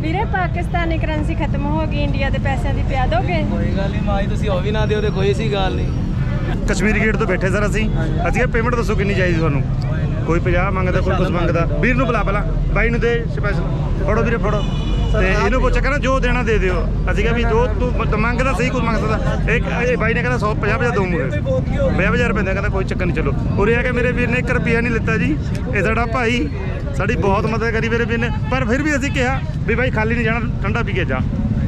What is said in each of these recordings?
ਵੀਰੇ ਪਾਕਿਸਤਾਨੀ ਕਰੰਸੀ ਖਤਮ ਹੋ ਗਈ, ਇੰਡੀਆ ਦੇ ਪੈਸਿਆਂ ਦੀ ਪਿਆ ਦੋਗੇ? ਕੋਈ ਗੱਲ ਨਹੀਂ ਮਾਈ, ਤੁਸੀਂ ਉਹ ਵੀ ਨਾ ਦਿਓ ਤੇ ਕੋਈ ਸੀ ਗੱਲ ਨਹੀਂ। ਕਸ਼ਮੀਰੀ ਗੇਟ ਤੋਂ ਬੈਠੇ ਸਰ ਅਸੀਂ ਪੇਮੈਂਟ ਦੱਸੋ ਕਿੰਨੀ ਚਾਹੀਦੀ ਤੁਹਾਨੂੰ? ਕੋਈ 50 ਮੰਗਦਾ, ਕੋਈ ਕੁਝ ਮੰਗਦਾ। ਵੀਰ ਨੂੰ ਬੁਲਾ ਪਹਿਲਾਂ, ਬਾਈ ਨੂੰ ਦੇ ਸਪੈਸ਼ਲ। ਫੜੋ ਵੀਰੇ ਫੜੋ, ਤੇ ਇਹਨੂੰ ਪੁੱਛ ਕਹਿੰਦਾ ਜੋ ਦੇਣਾ ਦੇ ਦਿਓ। ਅਸੀਂ ਕਿਹਾ ਵੀ ਜੋ ਤੂੰ ਮੰਗਦਾ ਸਹੀ, ਕੁਝ ਮੰਗ ਸਕਦਾ। ਇਹ ਬਾਈ ਨੇ ਕਹਿੰਦਾ 150 ਦਊਂਗੇ, 50,000 ਪੈਂਦਾ। ਕਹਿੰਦਾ ਕੋਈ ਚੱਕਰ ਨਹੀਂ, ਚਲੋ ਉਰੇ ਆ ਕੇ ਮੇਰੇ ਵੀਰ ਨੇ 1 ਰੁਪਿਆ ਨਹੀਂ ਲਿੱਤਾ ਜੀ। ਇਹ ਸਾਡਾ ਭਾਈ, ਸਾਡੀ ਬਹੁਤ ਮਦਦ ਕਰੀ ਮੇਰੇ ਵੀਰ ਨੇ। ਪਰ ਫਿਰ ਵੀ ਅਸੀਂ ਕਿਹਾ ਵੀ ਬਾਈ ਖਾਲੀ ਨਹੀਂ ਜਾਣਾ, ਠੰਡਾ ਪੀ ਕੇ ਜਾ।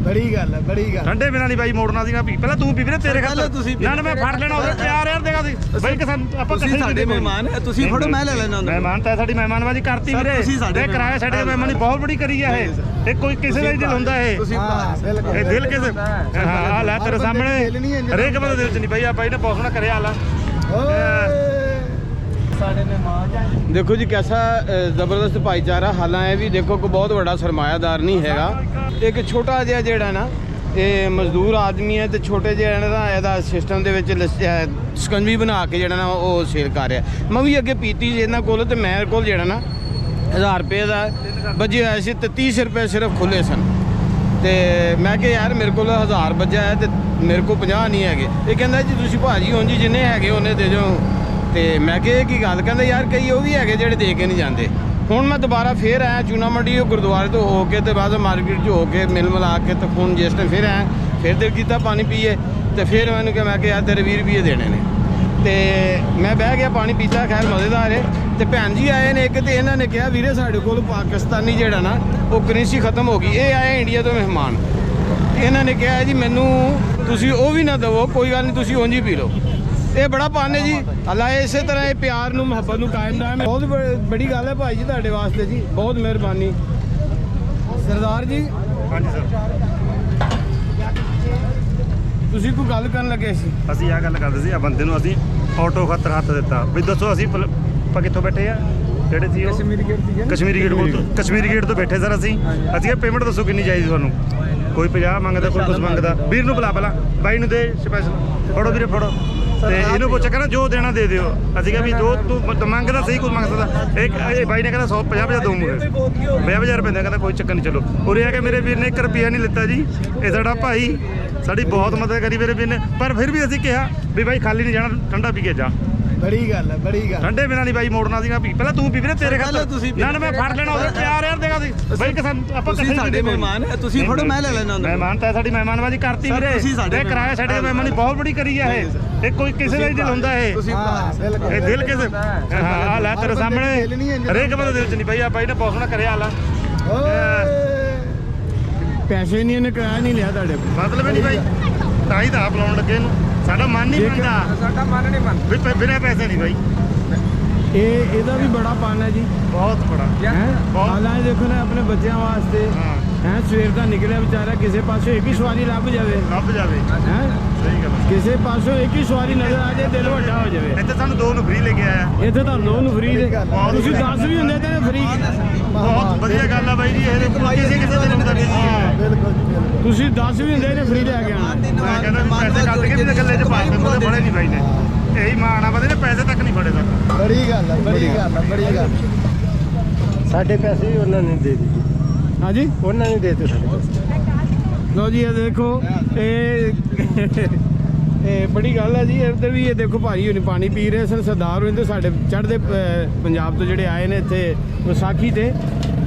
ਬੜੀ ਗੱਲ ਹੈ, ਬੜੀ ਗੱਲ। ਠੰਡੇ ਬਿਨਾਂ ਨਹੀਂ ਬਾਈ ਮੋੜਨਾ ਸੀਗਾ। ਪਹਿਲਾਂ ਤੂੰ ਪੀ ਵੀਰੇ, ਤੇਰੇ ਖਾਤਰ ਨਾ ਮੈਂ ਫੜ ਲੈਣਾ ਉਹਦੇ ਪਿਆਰ ਯਾਰ ਦੇਗਾ ਸੀ ਬਾਈ। ਆਪਾਂ ਤੁਸੀਂ ਸਾਡੇ ਮਹਿਮਾਨ ਹੈ, ਤੁਸੀਂ ਫੜੋ, ਮੈਂ ਲੈ ਲੈਣਾ। ਮਹਿਮਾਨ ਤਾਂ ਸਾਡੀ ਮਹਿਮਾਨਬਾਜ਼ੀ ਕਰਤੀ ਵੀਰੇ। ਇਹ ਕਿਰਾਇਆ ਛੱਡ ਕੇ ਮਹਿਮਾਨੀ ਬਹੁਤ ਬੜੀ ਕਰੀ ਆ। ਇਹ ਕੋਈ ਕਿਸੇ ਦਾ ਹੀ ਦਿਲ ਹੁੰਦਾ ਇਹ ਦਿਲ ਕਿਸੇ। ਹਾਂ ਲੈ ਤੇਰੇ ਸਾਹਮਣੇ, ਹਰੇਕ ਬੰਦੇ ਦਿਲ ਚ ਨਹੀਂ ਬਾਈ। ਆ ਬਾਈ ਨੇ ਬਹੁਤ ਸੋਹਣਾ ਕਰਿਆ ਹਾਲਾ। ਸਾਡੇ ਮਹਿਮਾਨ ਦੇਖੋ ਜੀ कैसा ਜ਼ਬਰਦਸਤ ਭਾਈਚਾਰਾ। ਹਾਲਾਂਕਿ ਵੀ ਦੇਖੋ ਕੋਈ ਬਹੁਤ ਵੱਡਾ ਸਰਮਾਇਆਦਾਰ ਨਹੀਂ ਹੈਗਾ। ਇੱਕ ਛੋਟਾ ਜਿਹਾ ਜਿਹੜਾ ਨਾ ਇਹ ਮਜ਼ਦੂਰ ਆਦਮੀ ਹੈ, ਤੇ ਛੋਟੇ ਜਿਹੇ ਦਾ ਇਹਦਾ ਸਿਸਟਮ ਦੇ ਵਿੱਚ ਸਕੰਜਵੀ ਬਣਾ ਕੇ ਜਿਹੜਾ ਨਾ ਉਹ ਸੇਲ ਕਰ ਰਿਹਾ। ਮੈਂ ਵੀ ਅੱਗੇ ਪੀਤੀ ਜੀ ਇਹਨਾਂ ਕੋਲ, ਤੇ ਮੇਰੇ ਕੋਲ ਜਿਹੜਾ ਨਾ 1000 ਰੁਪਏ ਦਾ ਵੱਜਿਆ ਹੋਇਆ ਸੀ, ਤੇ 30 ਰੁਪਏ ਸਿਰਫ ਖੁੱਲੇ ਸਨ। ਤੇ ਮੈਂ ਕਿਹਾ ਯਾਰ ਮੇਰੇ ਕੋਲ 1000 ਵੱਜਿਆ ਹੈ, ਤੇ ਮੇਰੇ ਕੋਲ 50 ਨਹੀਂ ਹੈਗੇ। ਇਹ ਕਹਿੰਦਾ ਜੀ ਤੁਸੀਂ ਭਾਜੀ ਹੋ ਜੀ, ਜਿੰਨੇ ਹੈਗੇ ਉਹਨੇ ਦੇ ਦਿਓ। ਤੇ ਮੈਂ ਕਿਹਾ ਕੀ ਗੱਲ? ਕਹਿੰਦਾ ਯਾਰ ਕਈ ਉਹ ਵੀ ਹੈਗੇ ਜਿਹੜੇ ਦੇ ਕੇ ਨਹੀਂ ਜਾਂਦੇ। ਹੁਣ ਮੈਂ ਦੁਬਾਰਾ ਫੇਰ ਆਇਆ ਚੂਨਾ ਮੰਡੀ ਗੁਰਦੁਆਰੇ ਤੋਂ ਹੋ ਕੇ, ਤੇ ਬਾਅਦ ਮਾਰਕੀਟ 'ਚ ਹੋ ਕੇ ਮਿਲ ਮਿਲਾ ਕੇ, ਤੇ ਹੁਣ ਜਿਸ ਟਾਈਮ ਫਿਰ ਆਇਆ, ਫਿਰ ਦਿਲ ਕੀਤਾ ਪਾਣੀ ਪੀਏ। ਤੇ ਫਿਰ ਮੈਨੂੰ ਕਿਹਾ, ਮੈਂ ਕਿਹਾ ਯਾਰ ਤੇਰੇ 20 ਰੁਪਏ ਦੇਣੇ ਨੇ। ਤੇ ਮੈਂ ਬਹਿ ਗਿਆ, ਪਾਣੀ ਪੀਤਾ, ਖੈਰ ਮਜ਼ੇਦਾਰ ਹੈ। ਤੇ ਭੈਣ ਜੀ ਆਏ ਨੇ ਇੱਕ, ਤੇ ਇਹਨਾਂ ਨੇ ਕਿਹਾ ਵੀਰੇ ਸਾਡੇ ਕੋਲ ਪਾਕਿਸਤਾਨੀ ਜਿਹੜਾ ਨਾ ਉਹ ਕਰੰਸੀ ਖਤਮ ਹੋ ਗਈ। ਇਹ ਆਏ ਇੰਡੀਆ ਤੋਂ ਮਹਿਮਾਨ। ਇਹਨਾਂ ਨੇ ਕਿਹਾ ਜੀ ਮੈਨੂੰ ਤੁਸੀਂ ਉਹ ਵੀ ਨਾ ਦੇਵੋ, ਕੋਈ ਗੱਲ ਨਹੀਂ, ਤੁਸੀਂ ਉਂਝ ਹੀ ਪੀ ਲਓ। ਇਹ ਬੜਾ ਪਾਨ ਹੈ ਜੀ। ਅੱਲਾ ਇਸੇ ਤਰ੍ਹਾਂ ਇਹ ਪਿਆਰ ਨੂੰ, ਮੁਹੱਬਤ ਨੂੰ ਕਾਇਮ ਰੱਖੇ। ਬਹੁਤ ਬੜੀ ਗੱਲ ਹੈ ਭਾਈ ਜੀ ਤੁਹਾਡੇ ਵਾਸਤੇ ਜੀ, ਬਹੁਤ ਮਿਹਰਬਾਨੀ ਸਰਦਾਰ ਜੀ। ਹਾਂਜੀ ਸਰ, ਤੁਸੀਂ ਕੋਈ ਗੱਲ ਕਰਨ ਲੱਗੇ ਸੀ? ਅਸੀਂ ਆਹ ਗੱਲ ਕਰਦੇ ਸੀ। ਆ ਬੰਦੇ ਨੂੰ ਅਸੀਂ ਆਟੋ ਖਾਤਰ ਹੱਥ ਦਿੱਤਾ ਵੀ ਦੱਸੋ ਅਸੀਂ ਆਪਾਂ ਕਿੱਥੋਂ ਬੈਠੇ ਆ? ਜਿਹੜੇ ਸੀ ਉਹ ਕਸ਼ਮੀਰੀ ਗੇਟ ਕੋਲ, ਕਸ਼ਮੀਰੀ ਗੇਟ ਤੋਂ ਬੈਠੇ ਸਰ ਅਸੀਂ ਪੇਮੈਂਟ ਦੱਸੋ ਕਿੰਨੀ ਚਾਹੀਦੀ ਤੁਹਾਨੂੰ? ਕੋਈ 50 ਮੰਗਦਾ, ਕੋਈ ਕੁਝ ਮੰਗਦਾ। ਵੀਰ ਨੂੰ ਬੁਲਾ ਪਹਿਲਾਂ, ਬਾਈ ਨੂੰ ਦੇ ਸਪੈਸ਼ਲ। ਫੜੋ ਵੀਰੇ ਫੜੋ, ਤੇ ਇਹਨੂੰ ਪੁੱਛ ਕਹਿੰਦਾ ਜੋ ਦੇਣਾ ਦੇ ਦਿਓ। ਅਸੀਂ ਕਿਹਾ ਵੀ ਜੋ ਤੂੰ ਮੰਗਦਾ ਸਹੀ, ਕੁਝ ਮੰਗ ਸਕਦਾ। ਇਹ ਬਾਈ ਨੇ ਕਹਿੰਦਾ 150 ਦਊਂਗੇ, 50,000 ਪੈਂਦਾ। ਕਹਿੰਦਾ ਕੋਈ ਚੱਕਰ ਨਹੀਂ, ਚਲੋ ਉਰੇ ਆ ਕੇ ਮੇਰੇ ਵੀਰ ਨੇ 1 ਰੁਪਿਆ ਨਹੀਂ ਲਿੱਤਾ ਜੀ। ਇਹ ਸਾਡਾ ਭਾਈ, ਸਾਡੀ ਬਹੁਤ ਮਦਦ ਕਰੀ ਮੇਰੇ ਵੀਰ ਨੇ। ਪਰ ਫਿਰ ਵੀ ਅਸੀਂ ਕਿਹਾ ਵੀ ਬਾਈ ਖਾਲੀ ਨਹੀਂ ਜਾਣਾ, ਠੰਡਾ ਪੀ ਕੇ ਜਾ। ਬੜੀ ਗੱਲ ਹੈ, ਬੜੀ ਗੱਲ। ਠੰਡੇ ਬਿਨਾਂ ਨਹੀਂ ਬਾਈ ਮੋੜਨਾ ਸੀਗਾ। ਪਹਿਲਾਂ ਤੂੰ ਪੀ ਵੀਰੇ, ਤੇਰੇ ਖਾਤਰ ਨਾ ਮੈਂ ਫੜ ਲੈਣਾ ਉਹਦੇ ਪਿਆਰ ਯਾਰ ਦੇਗਾ ਸੀ ਬਾਈ। ਆਪਾਂ ਤੁਸੀਂ ਸਾਡੇ ਮਹਿਮਾਨ ਹੈ, ਤੁਸੀਂ ਫੜੋ, ਮੈਂ ਲੈ ਲੈਣਾ। ਮਹਿਮਾਨ ਤਾਂ ਸਾਡੀ ਮਹਿਮਾਨਬਾਜ਼ੀ ਕਰਤੀ ਵੀਰੇ। ਇਹ ਕਿਰਾਇਆ ਛੱਡ ਕੇ ਮਹਿਮਾਨੀ ਬਹੁਤ ਬੜੀ ਕਰੀ ਆ। ਇਹ ਕੋਈ ਕਿਸੇ ਦਾ ਹੀ ਦਿਲ ਹੁੰਦਾ ਇਹ ਦਿਲ ਕਿਸੇ। ਹਾਂ ਲੈ ਤੇਰੇ ਸਾਹਮਣੇ, ਹਰੇਕ ਬੰਦੇ ਦਿਲ ਚ ਨਹੀਂ ਬਾਈ। ਆ ਬਾਈ ਨੇ ਬਹੁਤ ਸੋਹਣਾ ਕਰਿਆ ਹਾਲਾ। ਪੈਸੇ ਨਹੀਂ, ਇਹਨੇ ਕਿਰਾਇਆ ਨਹੀਂ ਲਿਆ ਤੁਹਾਡੇ ਕੋਲ? ਮਤਲਬ ਨਹੀਂ ਬਾਈ, ਤਾਂ ਹੀ ਤਾਂ ਆਪ ਲਾਉਣ ਲੱਗੇ ਇਹਨੂੰ। ਸਾਡਾ ਮਨ ਨਹੀਂ ਮੰਨਦਾ, ਸਾਡਾ ਮਨ ਨਹੀਂ ਮੰਨਦਾ ਵੀ ਬਿਨਾਂ ਪੈਸੇ ਨਹੀਂ ਬਾਈ। ਇਹਦਾ ਵੀ ਬੜਾ ਪਾਨ ਹੈ ਜੀ, ਬਹੁਤ ਬੜਾ। ਹਾਲਾਂਕਿ ਦੇਖੋ ਨਾ ਆਪਣੇ ਬੱਚਿਆਂ ਵਾਸਤੇ ਹੈ। ਸਵੇਰ ਦਾ ਨਿਕਲਿਆ ਵਿਚਾਰਾ, ਕਿਸੇ ਪਾਸੋਂ ਇੱਕ ਹੀ ਸਵਾਰੀ ਲੱਭ ਜਾਵੇ ਹੈ। ਸਹੀ ਗੱਲ, ਕਿਸੇ ਪਾਸੋਂ ਇੱਕ ਹੀ ਸਵਾਰੀ ਨਜ਼ਰ ਆ ਜਾਏ, ਦਿਲ ਵੱਡਾ ਹੋ ਜਾਵੇ। ਇੱਥੇ ਸਾਨੂੰ 2 ਨੂੰ ਫ੍ਰੀ ਲੈ ਕੇ ਆਇਆ। ਇੱਥੇ ਤੁਹਾਨੂੰ 2 ਨੂੰ ਫ੍ਰੀ ਦੇ, ਤੁਸੀਂ 10 ਵੀ ਹੁੰਦੇ ਤੇ ਫ੍ਰੀ। ਬਹੁਤ ਵਧੀਆ ਗੱਲ ਆ ਬਾਈ ਜੀ। ਇਹ ਕਿਸੇ ਦੇ ਨਹੀਂ ਹੁੰਦਾ ਜੀ। ਤੁਸੀਂ 10 ਵੀ ਹੁੰਦੇ ਤੇ ਫ੍ਰੀ ਲੈ ਕੇ ਆਉਣਾ। ਮੈਂ ਕਹਿੰਦਾ ਵੀ ਪੈਸੇ ਕੱਢ ਕੇ ਵੀ ਗੱਲੇ 'ਚ ਪਾ ਦੇ, ਉਹਦੇ ਫੜੇ ਨਹੀਂ ਬਾਈ ਨੇ। ਇਹੀ ਮਾਣ ਆ, ਬੰਦੇ ਨੇ ਪੈਸੇ ਤੱਕ ਨਹੀਂ ਫੜੇ ਤੱਕ। ਬੜੀ ਗੱਲ ਹੈ, ਬੜੀ ਗੱਲ ਹੈ, ਬੜੀ ਗੱਲ। ਸਾਡੇ ਪੈਸੇ ਵੀ ਉਹਨਾਂ ਨੇ ਦੇ ਦਿੱਤੇ। ਹਾਂਜੀ, ਉਹਨਾਂ ਨੇ ਦੇ ਦਿੱਤੇ ਸਾਡੇ ਪੈਸੇ। ਲੋ ਜੀ ਇਹ ਦੇਖੋ, ਇਹ ਬੜੀ ਗੱਲ ਹੈ ਜੀ। ਇੱਧਰ ਵੀ ਇਹ ਦੇਖੋ ਭਾਜੀ ਹੁਣੀ ਪਾਣੀ ਪੀ ਰਹੇ ਸਨ। ਸਰਦਾਰ ਹੋਏ ਤੇ ਸਾਡੇ ਚੜ੍ਹਦੇ ਪੰਜਾਬ ਤੋਂ ਜਿਹੜੇ ਆਏ ਨੇ ਇੱਥੇ ਵਿਸਾਖੀ ਤੇ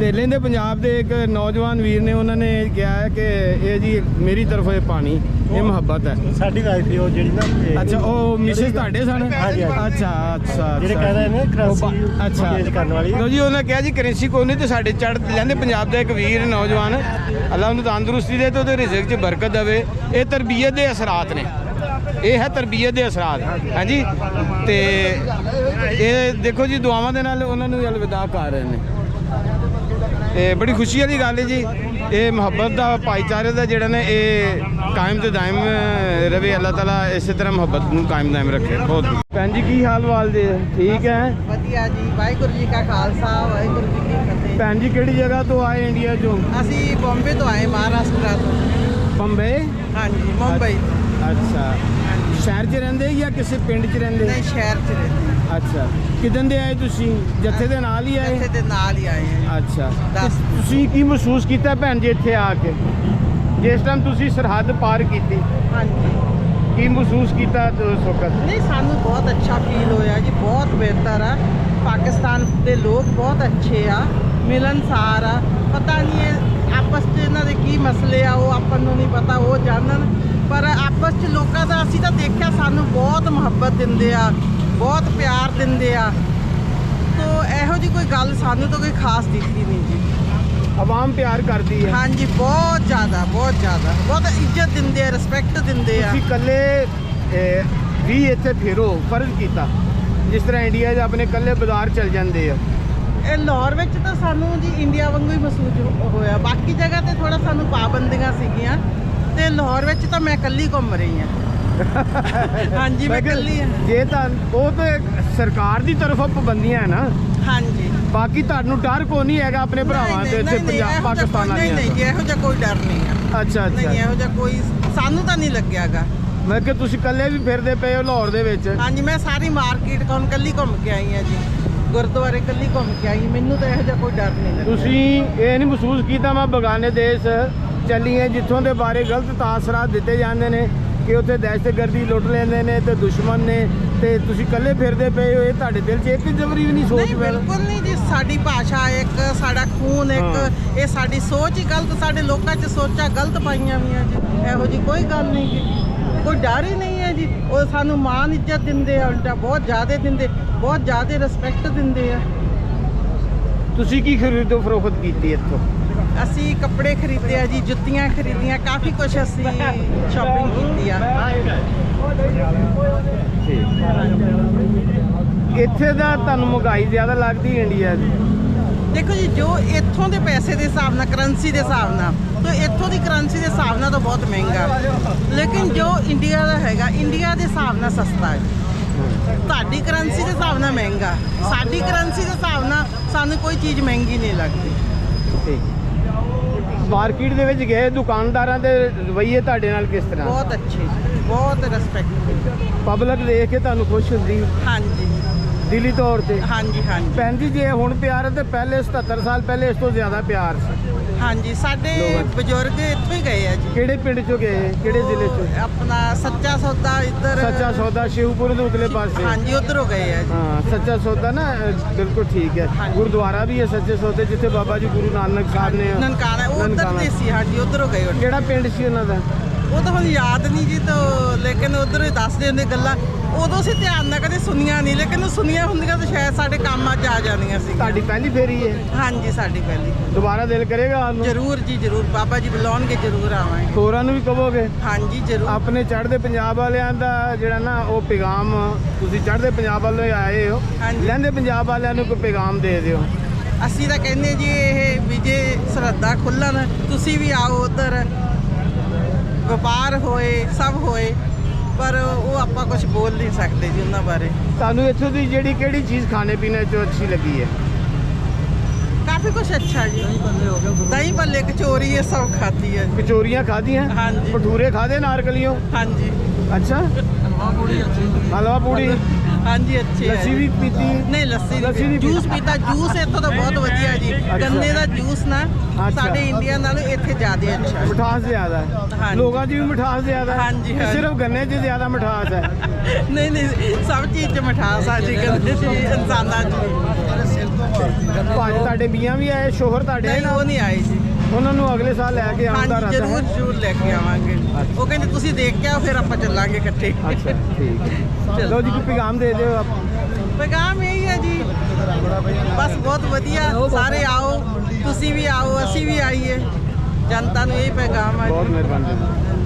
ਲਹਿੰਦੇ ਪੰਜਾਬ ਦੇ ਇੱਕ ਨੌਜਵਾਨ ਵੀਰ ਨੇ, ਉਹਨਾਂ ਨੇ ਕਿਹਾ ਹੈ ਕਿ ਇਹ ਜੀ ਮੇਰੀ ਤਰਫੋਂ ਇਹ ਪਾਣੀ, ਇਹ ਮੁਹੱਬਤ ਹੈ। ਸਾਡੀ ਵਾਈਫ ਉਹ ਜਿਹੜੀ ਨਾ, ਅੱਛਾ ਉਹ ਮਿਸਿਸ ਤੁਹਾਡੇ ਸਨ? ਹਾਂਜੀ। ਅੱਛਾ ਜਿਹੜੇ ਕਹਿੰਦੇ ਨੇ ਕਰੰਸੀ ਚੇਂਜ ਕਰਨ ਵਾਲੀ। ਲੋ ਜੀ ਉਹਨਾਂ ਕਿਹਾ ਜੀ ਕਰੰਸੀ ਕੋਈ ਨਹੀਂ, ਤੇ ਸਾਡੇ ਲਹਿੰਦੇ ਪੰਜਾਬ ਦਾ ਇੱਕ ਵੀਰ ਨੌਜਵਾਨ, ਅੱਲਾ ਉਹਨੂੰ ਤੰਦਰੁਸਤੀ ਦੇ ਤੇ ਉਹਦੇ ਰਿਜ਼ਕ 'ਚ ਬਰਕਤ ਦੇਵੇ। ਇਹ ਤਰਬੀਅਤ ਦੇ ਅਸਰਾਤ ਨੇ, ਇਹ ਹੈ ਤਰਬੀਅਤ ਦੇ ਅਸਰਾਤ। ਹਾਂਜੀ, ਤੇ ਇਹ ਦੇਖੋ ਜੀ ਦੁਆਵਾਂ ਦੇ ਨਾਲ ਉਹਨਾਂ ਨੂੰ ਅਲਵਿਦਾ ਕਰ ਰਹੇ ਨੇ। ਇਹ ਬੜੀ ਖੁਸ਼ੀ ਵਾਲੀ ਗੱਲ ਹੈ ਜੀ। ਇਹ ਮੁਹੱਬਤ ਦਾ, ਭਾਈਚਾਰੇ ਦਾ ਜਿਹੜਾ ਨੇ ਇਹ ਕਾਇਮ ਤੇ ਦਾਇਮ ਰਵੇ। ਅੱਲਾਹ ਤਾਲਾ ਇਸੇ ਤਰ੍ਹਾਂ ਮੁਹੱਬਤ ਨੂੰ ਕਾਇਮ ਦਾਇਮ ਰੱਖੇ। ਬਹੁਤ ਭੈਣ ਜੀ ਕੀ ਹਾਲ ਵਾਲ ਜੀ? ਠੀਕ ਹੈ, ਵਧੀਆ ਜੀ। ਵਾਹਿਗੁਰੂ ਜੀ ਕਾ ਖਾਲਸਾ, ਵਾਹਿਗੁਰੂ ਜੀ ਕੀ ਫਤਿਹ। ਭੈਣ ਜੀ ਕਿਹੜੀ ਜਗ੍ਹਾ ਤੋਂ ਆਏ ਇੰਡੀਆ ਚੋਂ? ਅਸੀਂ ਬੰਬੇ ਤੋਂ ਆਏ, ਮਹਾਰਾਸ਼ਟਰ ਤੋਂ। ਬੰਬੇ? ਹਾਂਜੀ, ਮੁੰਬਈ। ਅੱਛਾ, ਸ਼ਹਿਰ 'ਚ ਰਹਿੰਦੇ ਜਾਂ ਕਿਸੇ ਪਿੰਡ 'ਚ ਰਹਿੰਦੇ? ਨਹੀਂ, ਸ਼ਹਿਰ 'ਚ ਰਹਿੰਦੇ। ਅੱਛਾ, ਕਿਦਨ ਦੇ ਆਏ ਤੁਸੀਂ? ਜੱਥੇ ਦੇ ਨਾਲ ਹੀ ਆਏ? ਇੱਥੇ ਦੇ ਨਾਲ ਹੀ ਆਏ ਆ ਅੱਛਾ, ਤੇ ਦਸ। ਤੁਸੀਂ ਕੀ ਮਹਿਸੂਸ ਕੀਤਾ ਭੈਣ ਜੀ ਇੱਥੇ ਆ ਕੇ, ਜਿਸ ਟਾਈਮ ਤੁਸੀਂ ਸਰਹੱਦ ਪਾਰ ਕੀਤੀ? ਹਾਂਜੀ ਕੀ ਮਹਿਸੂਸ ਕੀਤਾ ਉਸ ਵਕਤ? ਨਹੀਂ ਸਾਨੂੰ ਬਹੁਤ ਅੱਛਾ ਫੀਲ ਹੋਇਆ ਜੀ, ਬਹੁਤ ਬਿਹਤਰ ਆ। ਪਾਕਿਸਤਾਨ ਦੇ ਲੋਕ ਬਹੁਤ ਅੱਛੇ ਆ, ਮਿਲਨਸਾਰ ਆ। ਪਤਾ ਨਹੀਂ ਇਹ ਆਪਸ 'ਚ ਇਹਨਾਂ ਦੇ ਕੀ ਮਸਲੇ ਆ, ਉਹ ਆਪਾਂ ਨੂੰ ਨਹੀਂ ਪਤਾ, ਉਹ ਜਾਣਨ। ਪਰ ਆਪਸ 'ਚ ਲੋਕਾਂ ਦਾ ਅਸੀਂ ਤਾਂ ਦੇਖਿਆ, ਸਾਨੂੰ ਬਹੁਤ ਮੁਹੱਬਤ ਦਿੰਦੇ ਆ, ਬਹੁਤ ਪਿਆਰ ਦਿੰਦੇ ਆ। ਤੋ ਇਹੋ ਜੀ ਕੋਈ ਗੱਲ ਸਾਨੂੰ ਤਾਂ ਕੋਈ ਖਾਸ ਦਿਖੀ ਨਹੀਂ ਜੀ। ਆਵਾਮ ਪਿਆਰ ਕਰਦੀ ਹੈ? ਹਾਂਜੀ ਬਹੁਤ ਜ਼ਿਆਦਾ, ਬਹੁਤ ਜ਼ਿਆਦਾ, ਬਹੁਤ ਇੱਜ਼ਤ ਦਿੰਦੇ ਆ, ਰਿਸਪੈਕਟ ਦਿੰਦੇ ਆ। ਤੁਸੀਂ ਇਕੱਲੇ ਵੀ ਇੱਥੇ ਫਿਰੋ, ਫਰਜ਼ ਕੀਤਾ, ਜਿਸ ਤਰ੍ਹਾਂ ਇੰਡੀਆ 'ਚ ਆਪਣੇ ਇਕੱਲੇ ਬਾਜ਼ਾਰ ਚਲ ਜਾਂਦੇ ਆ। ਇਹ ਲਾਹੌਰ ਵਿੱਚ ਤਾਂ ਸਾਨੂੰ ਜੀ ਇੰਡੀਆ ਵਾਂਗੂ ਹੀ ਮਹਿਸੂਸ ਹੋਇਆ। ਬਾਕੀ ਜਗ੍ਹਾ ਤੇ ਥੋੜਾ ਸਾਨੂੰ ਪਾਬੰਦੀਆਂ ਸੀਗੀਆਂ, ਤੇ ਲਾਹੌਰ ਵਿੱਚ ਤਾਂ ਮੈਂ ਇਕੱਲੀ ਘੁੰਮ ਰਹੀ ਹਾਂ। ਹਾਂਜੀ ਮੈਂ ਇਕੱਲੀ ਹਾਂ। ਜੇ ਤਾਂ ਉਹ ਤਾਂ ਸਰਕਾਰ ਦੀ ਤਰਫੋਂ ਪਾਬੰਦੀਆਂ ਹੈ ਨਾ, ਹਾਂਜੀ ਬਾਕੀ ਤੁਹਾਨੂੰ ਡਰ ਕੋਈ ਨਹੀਂ ਹੈਗਾ ਆਪਣੇ ਭਰਾਵਾਂ ਤੇ ਇੱਥੇ ਪੰਜਾਬ ਪਾਕਿਸਤਾਨ ਨਹੀਂ ਵਾਲਿਆਂ ਨਹੀਂ ਜੀ, ਇਹੋ ਜਿਹਾ ਕੋਈ ਡਰ ਨਹੀਂ ਆ। ਅੱਛਾ ਨਹੀਂ ਅੱਛਾ, ਇਹੋ ਜਿਹਾ ਕੋਈ ਸਾਨੂੰ ਤਾਂ ਨਹੀਂ ਲੱਗਿਆਗਾ। ਮੈਂ ਕਿ ਤੁਸੀਂ ਇਕੱਲੇ ਵੀ ਫਿਰਦੇ ਪਏ ਹੋ ਲਾਹੌਰ ਦੇ ਵਿੱਚ? ਹਾਂਜੀ ਮੈਂ ਸਾਰੀ ਮਾਰਕੀਟ ਕੌਣ ਇਕੱਲੀ ਘੁੰਮ ਕੇ ਆਈ ਹਾਂ ਜੀ, ਗੁਰਦੁਆਰੇ ਇਕੱਲੀ ਘੁੰਮ ਕੇ ਆਈ। ਮੈਨੂੰ ਤਾਂ ਇਹੋ ਜਿਹਾ ਕੋਈ ਡਰ ਨਹੀਂ ਲੱਗਦਾ। ਤੁਸੀਂ ਇਹ ਨਹੀਂ ਮਹਿਸੂਸ ਕੀਤਾ ਮੈਂ ਬਗਾਨੇ ਦੇਸ਼ ਚੱਲੀ ਹਾਂ, ਜਿੱਥੋਂ ਦੇ ਬਾਰੇ ਗਲਤ ਤਾਸਰਾਤ ਦਿੱਤੇ ਜਾਂਦੇ ਨੇ ਕਿ ਉੱਥੇ ਦਹਿਸ਼ਤਗਰਦੀ ਲੁੱਟ ਲੈਂਦੇ ਨੇ ਤੇ ਦੁਸ਼ਮਣ ਨੇ, ਤੇ ਤੁਸੀਂ ਇਕੱਲੇ ਫਿਰਦੇ ਪਏ ਹੋ? ਇਹ ਤੁਹਾਡੇ ਦਿਲ 'ਚ ਇੱਕ ਜਬਰੀ ਵੀ ਨਹੀਂ ਸੋਚ ਨਹੀਂ ਬਿਲਕੁਲ ਨਹੀਂ ਜੀ, ਸਾਡੀ ਭਾਸ਼ਾ ਇੱਕ, ਸਾਡਾ ਖੂਨ ਹਾਂ। ਇੱਕ, ਇਹ ਸਾਡੀ ਸੋਚ ਹੀ ਗਲਤ, ਸਾਡੇ ਲੋਕਾਂ 'ਚ ਸੋਚਾਂ ਗਲਤ ਪਾਈਆਂ ਹੋਈਆਂ ਜੀ। ਇਹੋ ਜੀ ਕੋਈ ਗੱਲ ਨਹੀਂ ਜੀ, ਕੋਈ ਡਰ ਹੀ ਨਹੀਂ ਹੈ ਜੀ। ਉਹ ਸਾਨੂੰ ਮਾਣ ਇੱਜ਼ਤ ਦਿੰਦੇ ਆ, ਉਲਟਾ ਬਹੁਤ ਜ਼ਿਆਦਾ ਦਿੰਦੇ, ਬਹੁਤ ਜ਼ਿਆਦਾ ਰਿਸਪੈਕਟ ਦਿੰਦੇ ਆ। ਤੁਸੀਂ ਕੀ ਖਰੀਦੋ ਫਰੋਖਤ ਕੀਤੀ ਇੱਥੋਂ? ਅਸੀਂ ਕੱਪੜੇ ਖਰੀਦੇ ਆ ਜੀ, ਜੁੱਤੀਆਂ ਖਰੀਦੀਆਂ, ਕਾਫੀ ਕੁਝ ਅਸੀਂ ਸ਼ਾਪਿੰਗ ਕੀਤੀ ਆ। ਇੱਥੇ ਦਾ ਤੁਹਾਨੂੰ ਮਹਿੰਗਾਈ ਜ਼ਿਆਦਾ ਲੱਗਦੀ ਇੰਡੀਆ ਦੀ? ਦੇਖੋ ਜੀ, ਜੋ ਇੱਥੋਂ ਦੇ ਪੈਸੇ ਦੇ ਹਿਸਾਬ ਨਾਲ, ਕਰੰਸੀ ਦੇ ਹਿਸਾਬ ਨਾਲ, ਤਾਂ ਇੱਥੋਂ ਦੀ ਕਰੰਸੀ ਦੇ ਹਿਸਾਬ ਨਾਲ ਤਾਂ ਬਹੁਤ ਮਹਿੰਗਾ, ਲੇਕਿਨ ਜੋ ਇੰਡੀਆ ਦਾ ਹੈਗਾ, ਇੰਡੀਆ ਦੇ ਹਿਸਾਬ ਨਾਲ ਸਸਤਾ ਹੈ। ਤੁਹਾਡੀ ਕਰੰਸੀ ਦੇ ਹਿਸਾਬ ਨਾਲ ਮਹਿੰਗਾ, ਸਾਡੀ ਕਰੰਸੀ ਦੇ ਹਿਸਾਬ ਨਾਲ ਸਾਨੂੰ ਕੋਈ ਚੀਜ਼ ਮਹਿੰਗੀ ਨਹੀਂ ਲੱਗਦੀ। ਮਾਰਕੀਟ ਦੇ ਵਿੱਚ ਗਏ, ਦੁਕਾਨਦਾਰਾਂ ਦੇ ਰਵੱਈਏ ਤੁਹਾਡੇ ਨਾਲ ਕਿਸ ਤਰ੍ਹਾਂ? ਬਹੁਤ ਅੱਛੇ, ਬਹੁਤ ਰਿਸਪੈਕਟ। ਪਬਲਿਕ ਦੇਖ ਕੇ ਤੁਹਾਨੂੰ ਖੁਸ਼ ਹੁੰਦੀ ਹਾਂਜੀ ਦਿਲੀ ਤੌਰ ਤੇ? ਹਾਂਜੀ ਹਾਂਜੀ ਭੈਣ ਜੀ, ਜੇ ਹੁਣ ਪਿਆਰ ਹੈ ਤੇ ਪਹਿਲੇ 77 ਸਾਲ ਪਹਿਲੇ ਇਸ ਤੋਂ ਜ਼ਿਆਦਾ ਪਿਆਰ ਸੀ। ਹਾਂਜੀ, ਸਾਡੇ ਬਜ਼ੁਰਗ ਇੱਥੋਂ ਹੀ ਗਏ ਆ ਜੀ। ਕਿਹੜੇ ਪਿੰਡ ਚੋਂ ਗਏ? ਕਿਹੜੇ ਜ਼ਿਲ੍ਹੇ ਚੋਂ? ਆਪਣਾ ਸੱਚਾ ਸੌਦਾ ਇੱਧਰ, ਸੱਚਾ ਸੌਦਾ ਸ਼ਿਵਪੁਰ ਦੇ ਉਤਲੇ ਪਾਸੇ। ਹਾਂਜੀ ਉਧਰੋਂ ਗਏ ਆ ਜੀ। ਹਾਂ, ਸੱਚਾ ਸੌਦਾ ਨਾ, ਬਿਲਕੁਲ ਠੀਕ ਹੈ। ਹਾਂਜੀ। ਗੁਰਦੁਆਰਾ ਵੀ ਹੈ ਸੱਚੇ ਸੌਦੇ, ਜਿੱਥੇ ਬਾਬਾ ਜੀ ਗੁਰੂ ਨਾਨਕ ਸਾਹਿਬ ਨੇ ਨਨਕਾਣਾ, ਉਹ ਉੱਧਰ ਦੇ ਸੀ। ਹਾਂਜੀ ਉਧਰੋਂ ਗਏ ਉਹ। ਕਿਹੜਾ ਪਿੰਡ ਸੀ ਉਹਨਾਂ ਦਾ? ਉਹ ਤਾਂ ਹੁਣ ਯਾਦ ਨਹੀਂ ਜੀ, ਤਾਂ ਲੇਕਿਨ ਉਧਰ ਹੀ ਦੱਸਦੇ ਹੁੰਦੇ ਗੱਲਾਂ। ਉਦੋਂ ਅਸੀਂ ਧਿਆਨ ਨਾਲ ਕਦੇ ਸੁਣੀਆਂ ਨਹੀਂ, ਲੇਕਿਨ ਸੁਣੀਆਂ ਹੁੰਦੀਆਂ ਤਾਂ ਸ਼ਾਇਦ ਸਾਡੇ ਕੰਮਾਂ 'ਚ ਆ ਜਾਂਦੀਆਂ ਸੀ। ਤੁਹਾਡੀ ਪਹਿਲੀ ਫੇਰੀ ਹੈ? ਹਾਂਜੀ ਸਾਡੀ ਪਹਿਲੀ। ਦੁਬਾਰਾ ਦਿਲ ਕਰੇਗਾ ਆਉਣ ਨੂੰ? ਜ਼ਰੂਰ ਜੀ ਜ਼ਰੂਰ, ਬਾਬਾ ਜੀ ਬੁਲਾਉਣਗੇ ਜ਼ਰੂਰ ਆਵਾਂਗੇ। ਹੋਰਾਂ ਨੂੰ ਵੀ ਕਹੋਗੇ? ਹਾਂਜੀ ਜ਼ਰੂਰ। ਆਪਣੇ ਚੜ੍ਹਦੇ ਪੰਜਾਬ ਵਾਲਿਆਂ ਦਾ ਜਿਹੜਾ ਨਾ ਉਹ ਪੈਗਾਮ, ਤੁਸੀਂ ਚੜ੍ਹਦੇ ਪੰਜਾਬ ਵੱਲੋਂ ਆਏ ਹੋ, ਹਾਂਜੀ। ਲਹਿੰਦੇ ਪੰਜਾਬ ਵਾਲਿਆਂ ਨੂੰ ਕੋਈ ਪੈਗਾਮ ਦੇ ਦਿਓ। ਅਸੀਂ ਤਾਂ ਕਹਿੰਦੇ ਜੀ ਇਹ ਵੀ ਜੇ ਸਰਹੱਦਾਂ ਖੁੱਲ੍ਹਣ, ਤੁਸੀਂ ਵੀ ਆਓ ਉੱਧਰ, ਵਪਾਰ ਹੋਏ, ਸਭ ਹੋਏ, ਪਰ ਉਹ ਆਪਾਂ ਕੁਝ ਬੋਲ ਨਹੀਂ ਸਕਦੇ ਜੀ ਉਹਨਾਂ ਬਾਰੇ। ਤੁਹਾਨੂੰ ਇੱਥੋਂ ਦੀ ਜਿਹੜੀ ਕਿਹੜੀ ਚੀਜ਼ ਖਾਣੇ ਪੀਣੇ 'ਚੋਂ ਅੱਛੀ ਲੱਗੀ ਹੈ? ਕਾਫੀ ਕੁਝ ਅੱਛਾ ਜੀ। ਦਹੀਂ ਭੱਲੇ, ਕਚੋਰੀ, ਇਹ ਸਭ ਖਾਧੀ ਹੈ। ਕਚੋਰੀਆਂ ਖਾਧੀਆਂ? ਹਾਂਜੀ। ਭਟੂਰੇ ਖਾਦੇ ਨਾਰਕਲੀਓ? ਹਾਂਜੀ ਅੱਛਾ, ਹਲਵਾ ਪੂੜੀ? ਹਾਂਜੀ ਅੱਛੇ ਹੈ। ਲੱਸੀ ਵੀ ਪੀਤੀ? ਨਹੀਂ ਲੱਸੀ ਲੱਸੀ ਨਹੀਂ, ਨਹੀਂ ਜੂਸ ਪੀਤਾ। ਜੂਸ ਇੱਥੋਂ ਦਾ ਬਹੁਤ ਵਧੀਆ ਜੀ। ਗੰਨੇ ਦਾ ਜੂਸ ਨਾ ਸਾਡੇ ਇੰਡੀਆ ਨਾਲੋਂ ਇੱਥੇ ਜ਼ਿਆਦਾ ਅੱਛਾ ਹੈ। ਮਿਠਾਸ ਜ਼ਿਆਦਾ ਹੈ? ਹਾਂਜੀ। ਲੋਕਾਂ 'ਚ ਵੀ ਮਿਠਾਸ ਜ਼ਿਆਦਾ ਹੈ? ਹਾਂਜੀ, ਕਿ ਹਾਂਜੀ। ਸਿਰਫ ਗੰਨੇ 'ਚ ਜ਼ਿਆਦਾ ਮਿਠਾਸ ਹੈ? ਨਹੀਂ ਨਹੀਂ, ਸਭ ਚੀਜ਼ 'ਚ ਮਿਠਾਸ ਆ ਜੀ, ਗੰਨੇ 'ਚ ਵੀ, ਇਨਸਾਨਾਂ 'ਚ ਵੀ। ਭਾਜੀ ਤੁਹਾਡੇ ਮੀਆਂ ਵੀ ਆਏ, ਸ਼ੋਹਰ ਤੁਹਾਡੇ ਨਹੀਂ ਨਾਲ? ਉਹ ਨਹੀਂ ਆਏ ਜੀ। ਉਹਨਾਂ ਨੂੰ ਅਗਲੇ ਸਾਲ ਲੈ ਕੇ ਆਉਣ ਦਾ ਹਾਂਜੀ ਇਰਾਦਾ ਹੈ? ਜ਼ਰੂਰ ਲੈ ਕੇ ਆਵਾਂਗੇ। ਉਹ ਕਹਿੰਦੇ ਤੁਸੀਂ ਦੇਖ ਕੇ ਆਓ, ਫਿਰ ਆਪਾਂ ਚੱਲਾਂਗੇ ਇਕੱਠੇ। ਅੱਛਾ ਠੀਕ ਹੈ। ਲਓ ਜੀ, ਕੋਈ ਪੈਗਾਮ ਦੇ ਦਿਓ ਆਪ। ਪੈਗਾਮ ਇਹੀ ਹੈ ਜੀ, ਬਸ ਬਹੁਤ ਵਧੀਆ, ਸਾਰੇ ਆਓ, ਤੁਸੀਂ ਵੀ ਆਓ, ਅਸੀਂ ਵੀ ਆਈਏ। ਜਨਤਾ ਨੂੰ ਇਹ ਪੈਗਾਮ ਹੈ ਬਹੁਤ ਜੀ। ਮਿਹਰਬਾਨੀ।